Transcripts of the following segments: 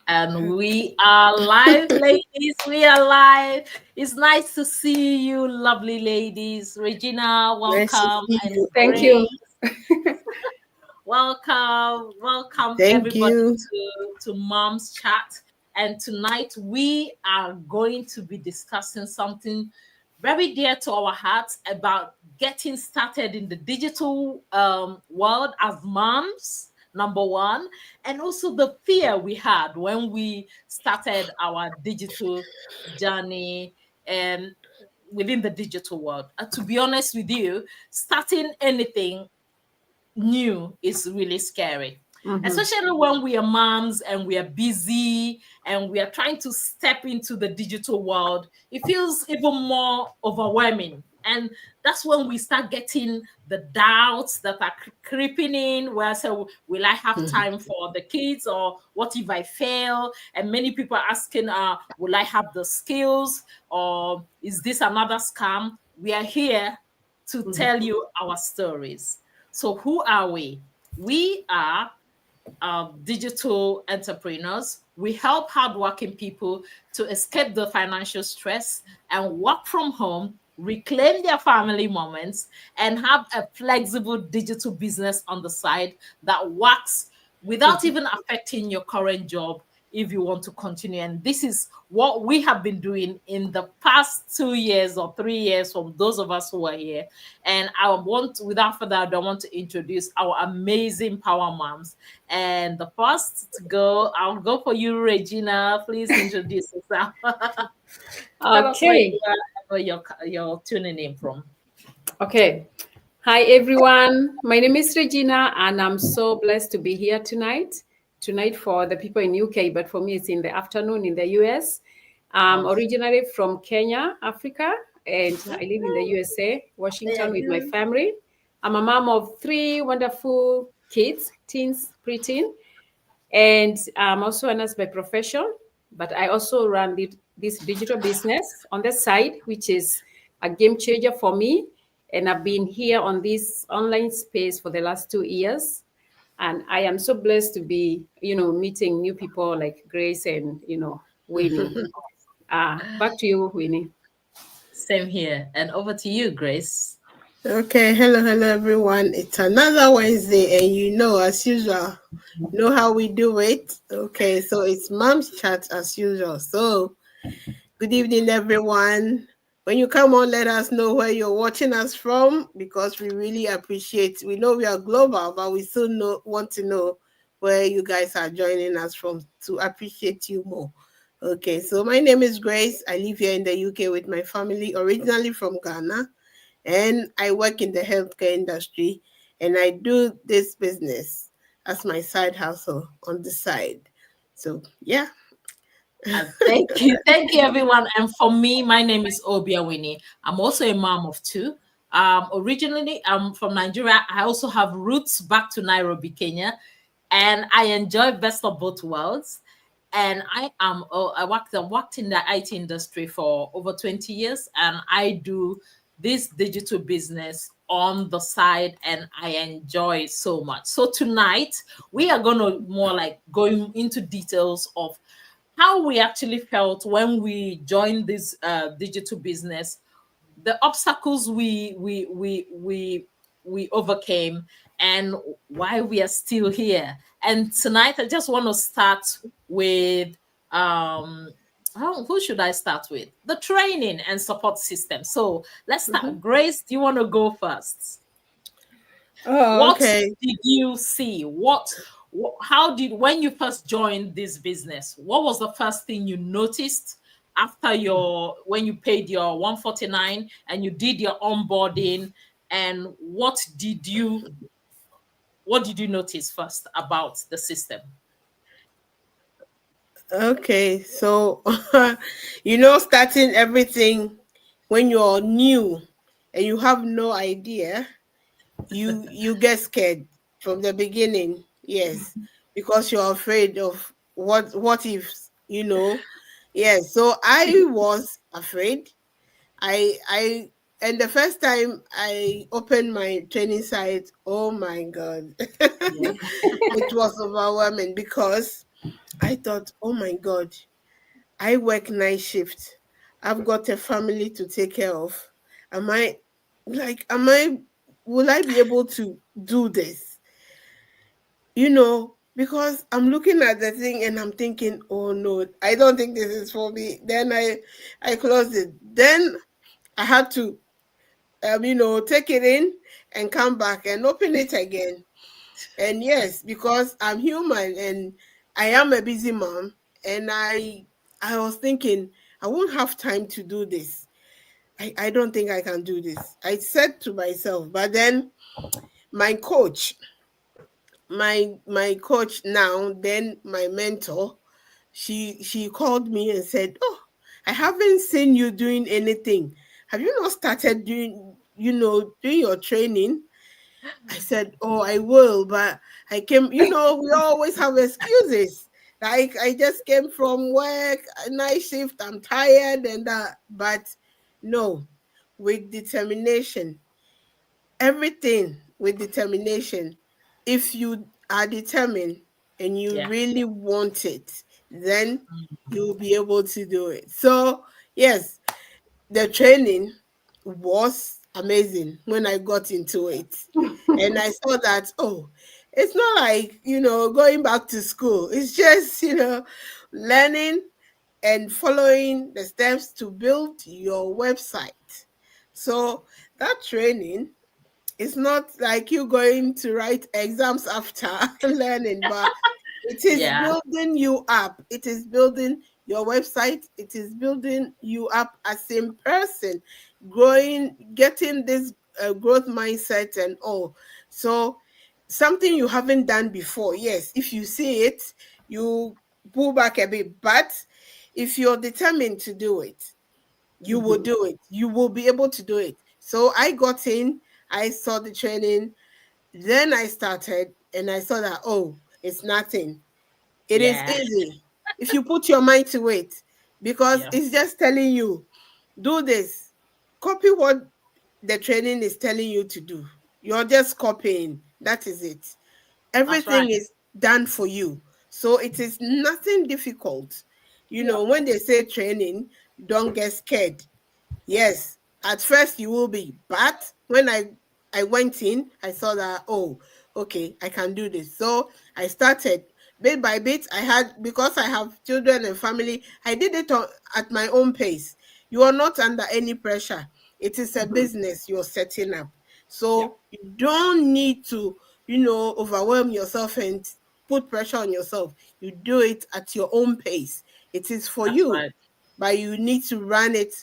And we are live, ladies. We are live. It's nice to see you, lovely ladies. Regina, Nice to welcome. see And you. Thank Grace, you. welcome. Welcome, Thank everybody, you. to Mom's Chat. And tonight we are going to be discussing something very dear to our hearts about getting started in the digital world as moms, number one, and also the fear we had when we started our digital journey and within the digital world. To be honest with you, starting anything new is really scary, Mhm. especially when we are moms and we are busy and we are trying to step into the digital world. It feels even more overwhelming, and that's when we start getting the doubts that are creeping in, where so will I have time for the kids, or what if I fail? And many people are asking, will I have the skills, or is this another scam? We are here to Mhm. tell you our stories. So, who are we? We are digital entrepreneurs. We help hardworking people to escape the financial stress and work from home, reclaim their family moments, and have a flexible digital business on the side that works without Mhm. even affecting your current job if you want to continue. And this is what we have been doing in the past 2 years or 3 years from those of us who are here. And I want, without further ado, I want to introduce our amazing power moms. And the first to go, I'll go for you, Regina. Please introduce yourself. Tell us where Okay. you are and where you're tuning in from. Okay. Hi, everyone. My name is Regina, and I'm so blessed to be here tonight. Tonight for the people in UK, but for me, it's in the afternoon in the US. I'm Oh, originally from Kenya, Africa, and I live in the USA, yeah, Washington, with my good. family. I'm a mom of three wonderful kids, teens, preteen. And I'm also a nurse by profession, but I also run this digital business on the side, which is a game changer for me. And I've been here on this online space for the last 2 years. And I am so blessed to be, meeting new people like Grace and, Winnie. Back to you, Winnie. Same here. And over to you, Grace. Okay, hello, everyone. It's another Wednesday, and as usual, how we do it. Okay, so it's Mom's Chat as usual. So, good evening, everyone. When you come on, let us know where you're watching us from because we really appreciate. We know we are global, but we still want to know where you guys are joining us from to appreciate you more. Okay, so my name is Grace. I live here in the UK with my family, originally from Ghana, and I work in the healthcare industry, and I do this business as my side hustle on the side. So, yeah. Thank you, everyone. And for me, my name is Obia Winnie. I'm also a mom of two. Originally, I'm from Nigeria. I also have roots back to Nairobi, Kenya, and I enjoy best of both worlds. And I worked in the IT industry for over 20 years, and I do this digital business on the side, and I enjoy it so much. So tonight we are gonna more like going into details of how we actually felt when we joined this digital business, the obstacles we overcame, and why we are still here. And tonight, I just want to start with who should I start with? The training and support system. So let's Mhm. start. Grace, do you want to go first? Oh, What okay. did you see? How did, when you first joined this business, what was the first thing you noticed after when you paid your 149 and you did your onboarding? And what did you notice first about the system? Okay, so starting everything when you're new and you have no idea, you get scared from the beginning. Yes, because you're afraid of what if, Yes, so I was afraid. I and the first time I opened my training site, oh my god. Yeah. It was overwhelming because I thought, oh my God, I work night shift. I've got a family to take care of. Am I am I will I be able to do this? Because I'm looking at the thing and I'm thinking, oh no, I don't think this is for me. Then I closed it. Then I had to take it in and come back and open it again. And yes, because I'm human and I am a busy mom, and I was thinking I won't have time to do this. I don't think I can do this. I said to myself, but then my coach, my coach now, then my mentor, she called me and said, "Oh, I haven't seen you doing anything. Have you not started doing your training?" I said, "Oh, I will," but I came, we always have excuses. Like, I just came from work, a night shift, I'm tired and that. But no, with determination, everything with determination. If you are determined and you Yeah. really want it, then you'll be able to do it. So, yes, the training was amazing when I got into it. And I saw that, oh, it's not like, going back to school. It's just, learning and following the steps to build your website. So that training, it's not like you going to write exams after learning, but it is Yeah. building you up. It is building your website. It is building you up as a person, growing, getting this growth mindset and all. So, something you haven't done before. Yes, if you see it, you pull back a bit. But if you're determined to do it, you will Mhm. do it. You will be able to do it. So I got in, I saw the training, then I started and I saw that, oh, it's nothing. It is Yeah. easy if you put your mind to it, because Yeah. it's just telling you, do this, copy what the training is telling you to do. You're just copying. That is it. That's right. Everything is done for you. So it is nothing difficult. Yeah. When they say training, don't get scared. Yes, at first you will be, but when I went in, I saw that, oh, okay, I can do this. So I started bit by bit. I had, because I have children and family, I did it at my own pace. You are not under any pressure. It is a Mhm. business you're setting up. Yeah. So you don't need to, overwhelm yourself and put pressure on yourself. You do it at your own pace. It is for That's you, right. but you need to run it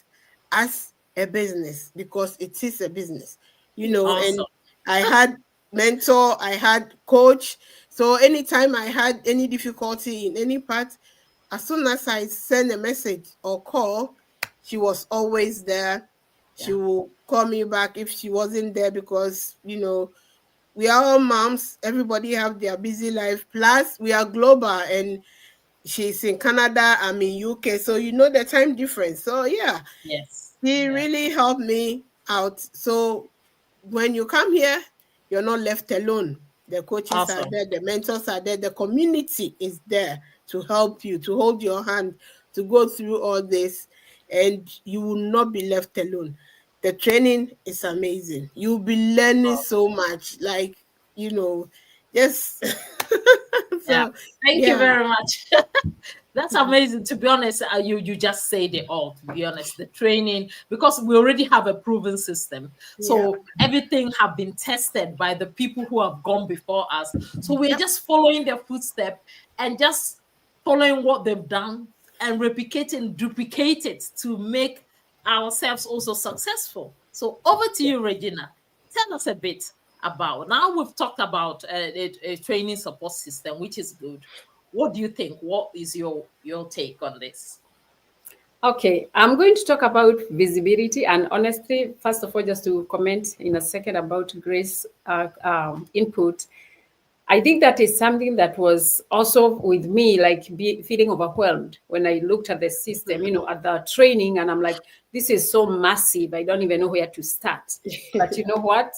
as a business, because it is a business, Awesome. and I had mentor, I had coach. So anytime I had any difficulty in any part, as soon as I send a message or call, she was always there. She Yeah. will call me back if she wasn't there, because we are all moms, everybody have their busy life, plus we are global, and she's in Canada, I'm in UK, so the time difference. So yeah, Yes. he Yeah. really helped me out. So when you come here, you're not left alone. The coaches are Awesome. there, the mentors are there, the community is there to help you, to hold your hand, to go through all this, and you will not be left alone. The training is amazing. You'll be learning so much, like, just Yeah. so Thank you yeah, very much. That's amazing. To be honest, you just said it all. To be honest, the training, because we already have a proven system, yeah, so everything have been tested by the people who have gone before us. So we're yep, just following their footstep and just following what they've done and replicating, duplicate it to make ourselves also successful. So over to you, Regina. Tell us a bit about. Now we've talked about a training support system, which is good. What do you think? What is your take on this? Okay, I'm going to talk about visibility, and honestly, first of all, just to comment in a second about Grace input. I think that is something that was also with me, like feeling overwhelmed when I looked at the system, at the training, and I'm like, this is so massive. I don't even know where to start. But you know what?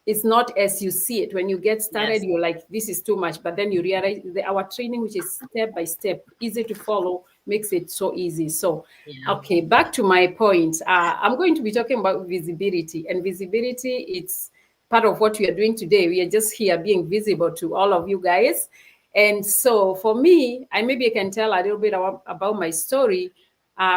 it's not as you see it. When you get started, Yes. you're like, this is too much. But then you realize our training, which is step by step, easy to follow, makes it so easy. So, Yeah. okay, back to my point. I'm going to be talking about visibility. And visibility, it's part of what we are doing today. We are just here being visible to all of you guys. And so for me, maybe I can tell a little bit about my story.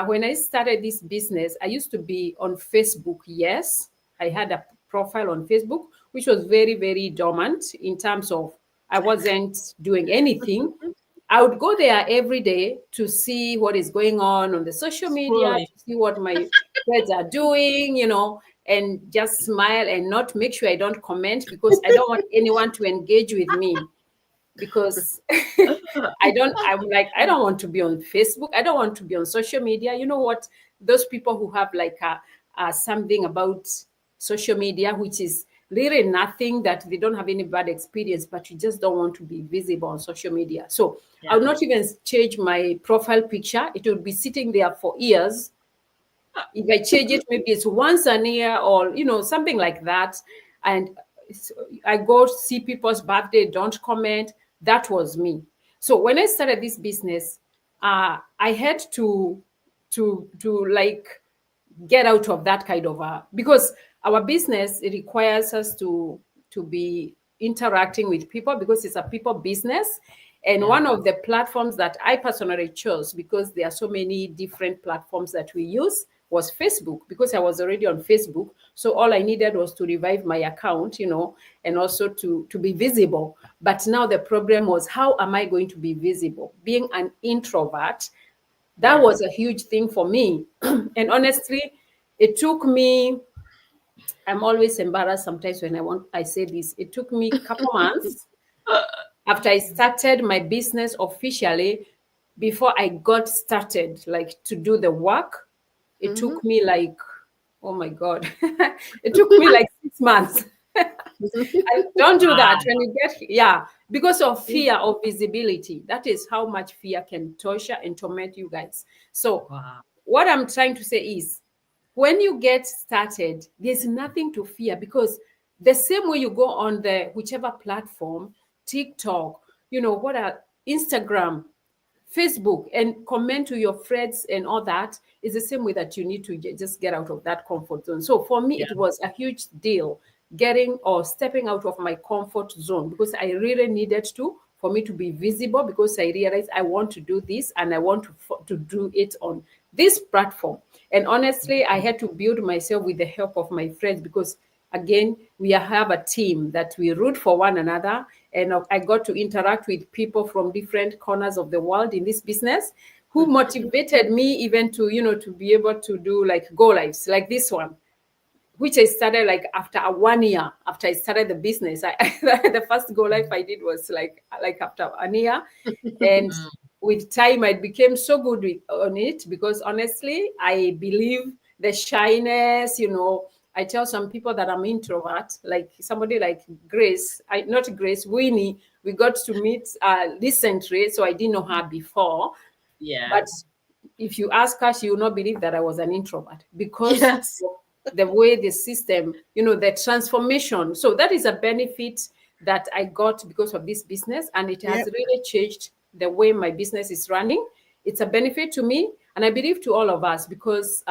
When I started this business, I used to be on Facebook. Yes, I had a profile on Facebook, which was very, very dormant in terms of I wasn't doing anything. I would go there every day to see what is going on the social media, Scrolling. to see what my friends are doing, and just smile and not make sure I don't comment because I don't want anyone to engage with me because I don't want to be on Facebook. I don't want to be on social media. You know what? Those people who have like something about social media, which is really nothing, that they don't have any bad experience, but you just don't want to be visible on social media. So I would Yeah. not even change my profile picture. It would be sitting there for years. If I change it, maybe it's once a year or something like that. And I go see people's birthday, don't comment. That was me. So when I started this business, I had to like get out of that kind of because our business, it requires us to be interacting with people because it's a people business. And Yeah. one of the platforms that I personally chose, because there are so many different platforms that we use, was Facebook, because I was already on Facebook. So all I needed was to revive my account, and also to be visible. But now the problem was, how am I going to be visible? Being an introvert, that Yeah. was a huge thing for me. And honestly, it took me, I'm always embarrassed sometimes when I say this. It took me a couple months after I started my business officially, before I got started, like to do the work. It Mm-hmm. took me like, oh my God, it took me like 6 months. I don't do Wow. that when you get, yeah, because of fear of visibility. That is how much fear can torture and torment you guys. So, Wow. what I'm trying to say is, when you get started, there's nothing to fear, because the same way you go on the whichever platform, TikTok, what are Instagram, Facebook, and comment to your friends and all that, is the same way that you need to just get out of that comfort zone. So for me, it Yeah. was a huge deal getting or stepping out of my comfort zone, because I really needed to, for me to be visible, because I realized I want to do this and I want to do it on this platform. And honestly, I had to build myself with the help of my friends, because again, we have a team that we root for one another. And I got to interact with people from different corners of the world in this business, who motivated me even to be able to do like go lives like this one, which I started like after 1 year after I started the business. The first go live I did was like after 1 year, and Mm. with time I became so good on it, because honestly, I believe the shyness. I tell some people that I'm introvert, like somebody like Grace, not Grace, Winnie. We got to meet recently, so I didn't know her before, Yeah. but if you ask her, she will not believe that I was an introvert, because Yes. of the way the system, the transformation. So that is a benefit that I got because of this business, and it has Yep. really changed the way my business is running. It's a benefit to me, and I believe to all of us, because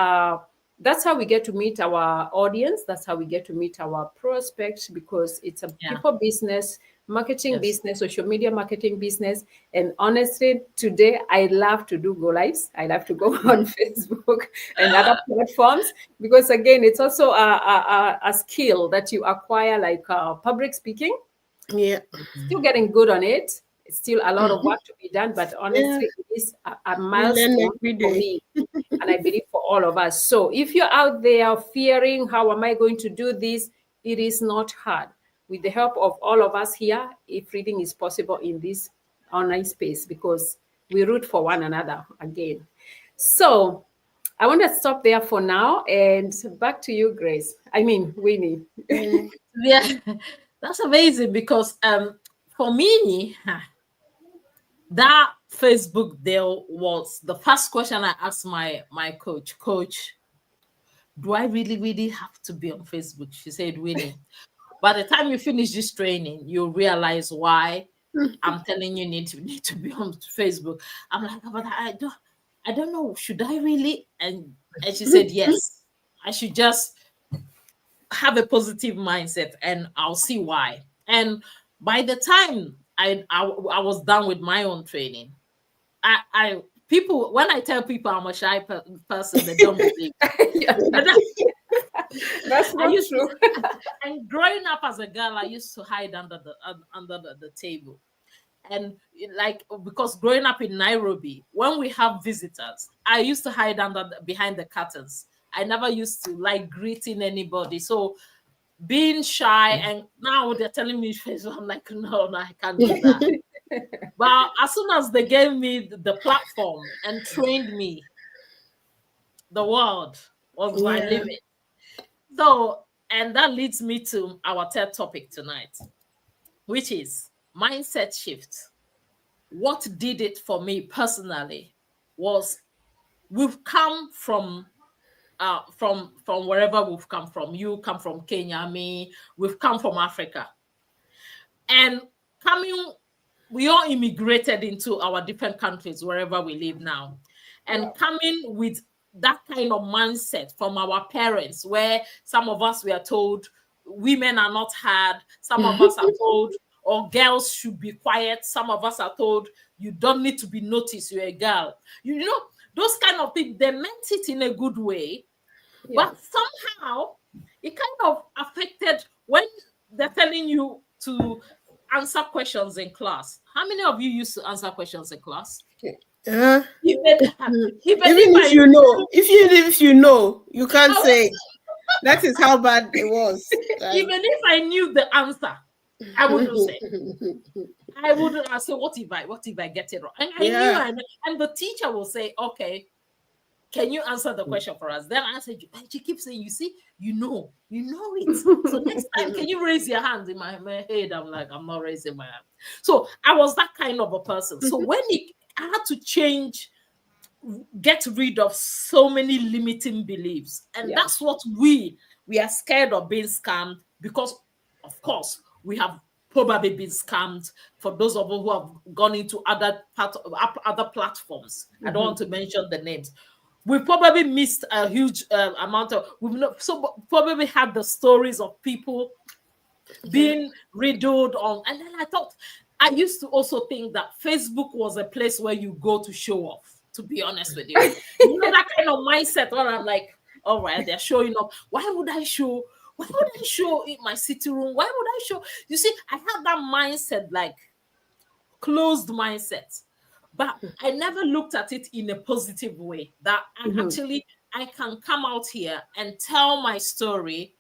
that's how we get to meet our audience. That's how we get to meet our prospects, because it's a Yeah. people business, marketing Yes. business, social media marketing business. And honestly, today I love to do go lives. I love to go on Facebook and other platforms, because again, it's also a skill that you acquire, like public speaking. Yeah. Still getting good on it. It's still a lot of Mhm. work to be done, but Yeah. honestly, it is a We learn milestone every for day. me, and I believe for all of us. So if you're out there fearing, how am I going to do this? It is not hard. With the help of all of us here, everything is possible in this online space, because we root for one another again. So I want to stop there for now, and back to you, Grace. I mean, Winnie. Really. Yeah. That's amazing because for me, that Facebook deal was the first question I asked my coach. Coach, do I really, really have to be on Facebook? She said, Winnie, By the time you finish this training, you'll realize why I'm telling you need to be on Facebook. I'm like, but I don't know. Should I really? And she said, yes, I should just have a positive mindset, and I'll see why. And by the time I was done with my own training, I people, when I tell people I'm a shy person, they don't believe. Yeah, And that's I not used to, true. and growing up as a girl, I used to hide under the table. And like, because growing up in Nairobi, when we have visitors, I used to hide behind the curtains. I never used to like greeting anybody. So being shy, and now they're telling me Facebook, I'm like, no, no, I can't do that. But as soon as they gave me the platform and trained me, the world was my Yeah. limit. So, and that leads me to our third topic tonight, which is mindset shift. What did it for me personally was, we've come from wherever we've come from. You come from Kenya, me, we've come from Africa. And coming, we all immigrated into our different countries wherever we live now. And coming with that kind of mindset from our parents, where some of us were told women are not hard, some of us are told, or girls should be quiet, some of us are told you don't need to be noticed, you're a girl. You know, those kind of things, they meant it in a good way, but Yes. somehow it kind of affected when they're telling you to answer questions in class. How many of you used to answer questions in class? Uh, Even, even even if if I you know, knew, if you know, you can't I say. That is how bad it was. Like, even if I knew the answer, I wouldn't say. I wouldn't. I say, what if I get it wrong? And I knew, yeah. and the teacher will say, okay, can you answer the question for us? Then I said, and she keeps saying, you see, you know it. So next time, can you raise your hand? In my head, I'm like, I'm not raising my hand. So I was that kind of a person. So when I had to change, get rid of so many limiting beliefs, and Yeah. that's what we are scared of being scammed, because of course we have probably been scammed. For those of us who have gone into other platforms, I don't want to mention the names, we probably missed a huge amount of, we've not, so probably had the stories of people being riddled on. And then I used to also think that Facebook was a place where you go to show off, to be honest with you. You know, that kind of mindset where I'm like, all right, they're showing off. Why would I show in my sitting room? Why would I show? You see, I had that mindset, like closed mindset. But I never looked at it in a positive way, that I can come out here and tell my story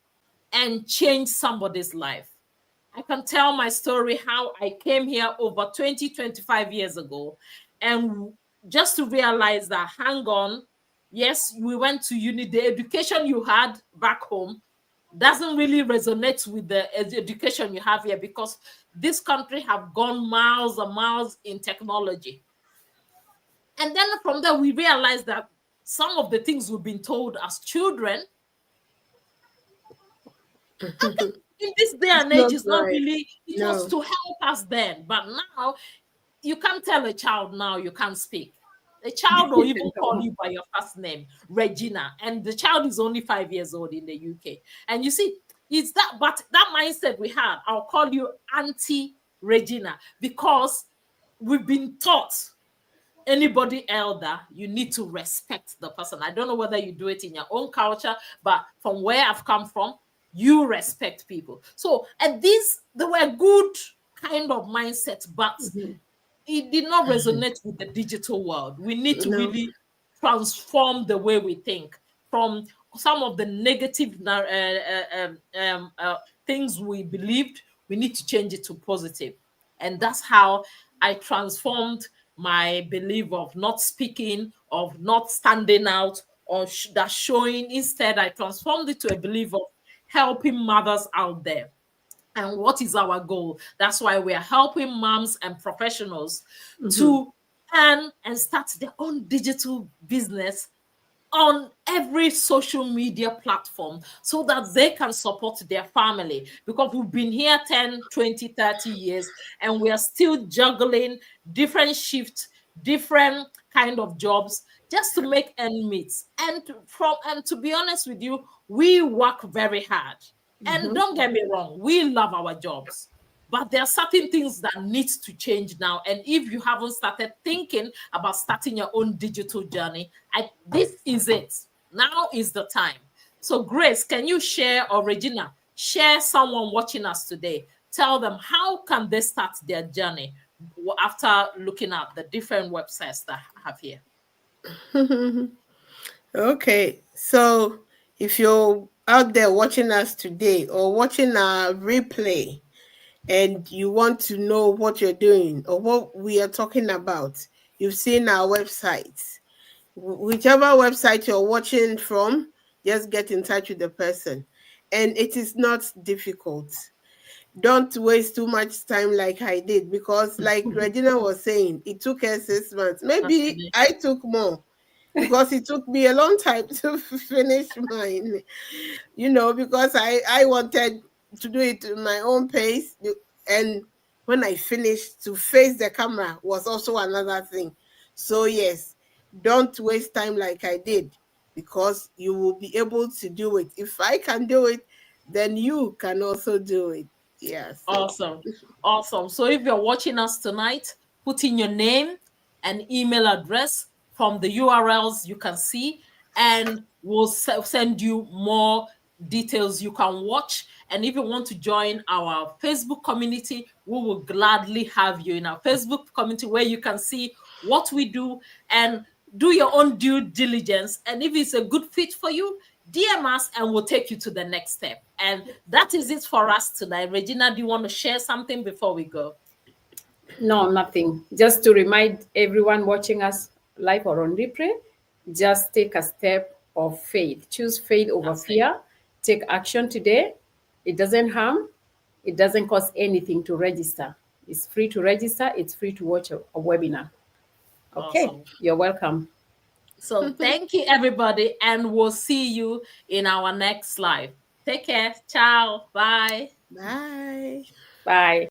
and change somebody's life. I can tell my story, how I came here over 20, 25 years ago, and just to realize that, hang on, yes, we went to uni, the education you had back home doesn't really resonate with the education you have here, because this country have gone miles and miles in technology. And then from there, we realized that some of the things we've been told as children, I think in this day It's and age, not it's not right. really, it was No. to help us then. But now, you can't tell a child now you can't speak. A child will even call you by your first name, Regina, and the child is only 5 years old in the UK. And you see, it's that, but that mindset we have, I'll call you Auntie Regina, because we've been taught anybody elder, you need to respect the person. I don't know whether you do it in your own culture, but from where I've come from, you respect people. So, and these, they were good kind of mindset, but it did not resonate with the digital world. We need to No. really transform the way we think from some of the negative things we believed. We need to change it to positive. And that's how I transformed my belief of not speaking, of not standing out, or that showing. Instead, I transformed it to a belief of helping mothers out there. And what is our goal? That's why we are helping moms and professionals to earn and start their own digital business on every social media platform so that they can support their family, because we've been here 10, 20, 30 years and we are still juggling different shifts, different kind of jobs just to make ends meet. And to be honest with you, we work very hard. And Mhm. don't get me wrong, we love our jobs. But there are certain things that needs to change now. And if you haven't started thinking about starting your own digital journey, this is it. Now is the time. So, Grace, can you share, or Regina, share someone watching us today? Tell them how can they start their journey after looking at the different websites that I have here. Okay, so if you're out there watching us today or watching our replay and you want to know what you're doing or what we are talking about, you've seen our websites. Whichever website you're watching from, just get in touch with the person. And it is not difficult. Don't waste too much time like I did, because, like Regina was saying, it took her 6 months. Maybe Fascinating. I took more, because it took me a long time to finish mine. Because I wanted to do it in my own pace, and when I finished, to face the camera was also another thing. So yes, don't waste time like I did, because you will be able to do it. If I can do it, then you can also do it. Yeah, so Awesome. Awesome. So if you're watching us tonight, put in your name and email address from the URLs you can see, and we'll send you more details you can watch. And if you want to join our Facebook community, we will gladly have you in our Facebook community, where you can see what we do and do your own due diligence. And if it's a good fit for you, DM us and we'll take you to the next step. And that is it for us tonight. Regina, do you want to share something before we go? No, nothing. Just to remind everyone watching us live or on replay, just take a step of faith. Choose faith over That's it. fear. Take action today. It doesn't harm. It doesn't cost anything to register. It's free to register. It's free to watch a webinar. Okay, Awesome. you're welcome. So thank you, everybody, and we'll see you in our next live. Take care. Ciao. Bye. bye. Bye.